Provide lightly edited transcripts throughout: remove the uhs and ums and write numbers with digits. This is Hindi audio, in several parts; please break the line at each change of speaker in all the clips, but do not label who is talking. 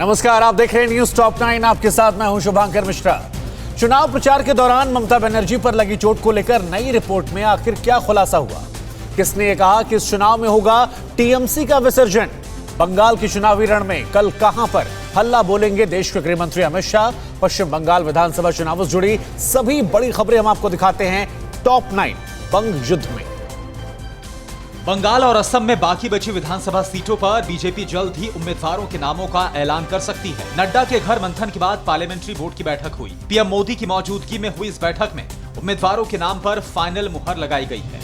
नमस्कार, आप देख रहे हैं न्यूज टॉप 9। आपके साथ मैं हूं शुभांकर मिश्रा। चुनाव प्रचार के दौरान ममता बनर्जी पर लगी चोट को लेकर नई रिपोर्ट में आखिर क्या खुलासा हुआ? किसने ये कहा कि इस चुनाव में होगा टीएमसी का विसर्जन? बंगाल के चुनावी रण में कल कहां पर हल्ला बोलेंगे देश के गृह मंत्री अमित शाह? पश्चिम बंगाल विधानसभा चुनावों से जुड़ी सभी बड़ी खबरें हम आपको दिखाते हैं टॉप 9 बंग युद्ध में।
बंगाल और असम में बाकी बची विधानसभा सीटों पर बीजेपी जल्द ही उम्मीदवारों के नामों का ऐलान कर सकती है। नड्डा के घर मंथन के बाद पार्लियामेंट्री बोर्ड की बैठक हुई। पीएम मोदी की मौजूदगी में हुई इस बैठक में उम्मीदवारों के नाम पर फाइनल मुहर लगाई गई है।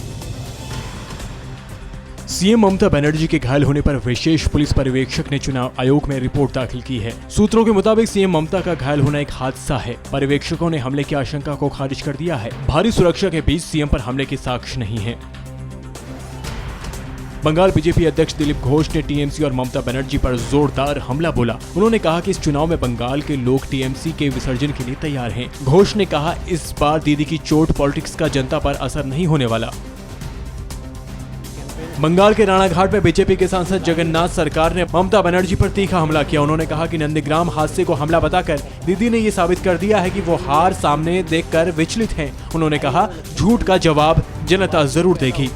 सीएम ममता बनर्जी के घायल होने पर विशेष पुलिस पर्यवेक्षक ने चुनाव आयोग में रिपोर्ट दाखिल की है। सूत्रों के मुताबिक सीएम ममता का घायल होना एक हादसा है। पर्यवेक्षकों ने हमले की आशंका को खारिज कर दिया है। भारी सुरक्षा के बीच सीएम पर हमले के साक्ष्य नहीं है। बंगाल बीजेपी अध्यक्ष दिलीप घोष ने टीएमसी और ममता बनर्जी पर जोरदार हमला बोला। उन्होंने कहा कि इस चुनाव में बंगाल के लोग टीएमसी के विसर्जन के लिए तैयार हैं। घोष ने कहा, इस बार दीदी की चोट पॉलिटिक्स का जनता पर असर नहीं होने वाला। बंगाल के राणाघाट में बीजेपी के सांसद जगन्नाथ सरकार ने ममता बनर्जी पर तीखा हमला किया। उन्होंने कहा कि नंदीग्राम हादसे को हमला बताकर दीदी ने ये साबित कर दिया है कि वो हार सामने देखकर विचलित हैं। उन्होंने कहा, झूठ का जवाब जनता जरूर देगी।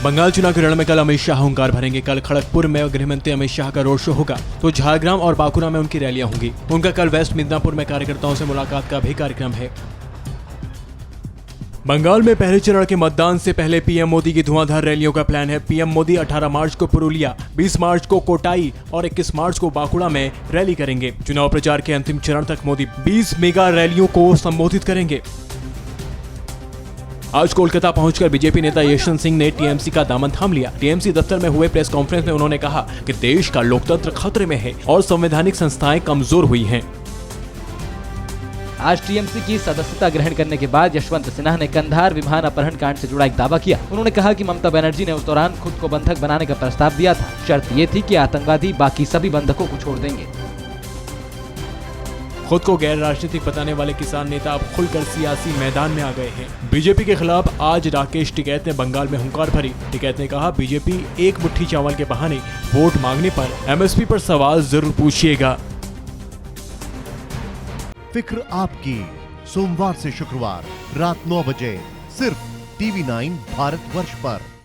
बंगाल चुनाव के रण में कल अमित शाह हुंकार भरेंगे। कल खड़गपुर में गृहमंत्री अमित शाह का रोड शो होगा तो झारग्राम और बांकुरा में उनकी रैलियां होंगी। उनका कल वेस्ट मिदनापुर में कार्यकर्ताओं से मुलाकात का भी कार्यक्रम है। बंगाल में पहले चरण के मतदान से पहले पीएम मोदी की धुआंधार रैलियों का प्लान है। पीएम मोदी 18 मार्च को पुरुलिया, 20 मार्च को कोटाई और 21 मार्च को बांकुड़ा में रैली करेंगे। चुनाव प्रचार के अंतिम चरण तक मोदी 20 मेगा रैलियों को संबोधित करेंगे। आज कोलकाता पहुंचकर बीजेपी नेता यशवंत सिंह ने टीएमसी का दामन थाम लिया। टीएमसी दफ्तर में हुए प्रेस कॉन्फ्रेंस में उन्होंने कहा कि देश का लोकतंत्र खतरे में है और संवैधानिक संस्थाएं कमजोर हुई हैं।
आज टीएमसी की सदस्यता ग्रहण करने के बाद यशवंत सिन्हा ने कंधार विमान अपहरण कांड से जुड़ा एक दावा किया। उन्होंने कहा कि ममता बनर्जी ने उस दौरान खुद को बंधक बनाने का प्रस्ताव दिया था। शर्त ये थी कि आतंकवादी बाकी सभी बंधकों को छोड़ देंगे।
खुद को गैर राजनीतिक बताने वाले किसान नेता अब खुलकर सियासी मैदान में आ गए हैं। बीजेपी के खिलाफ आज राकेश टिकैत ने बंगाल में हुंकार भरी। टिकैत ने कहा, बीजेपी एक मुट्ठी चावल के बहाने वोट मांगने पर एमएसपी पर सवाल जरूर पूछिएगा।
फिक्र आपकी, सोमवार से शुक्रवार रात 9 बजे सिर्फ टीवी 9 भारतवर्ष पर।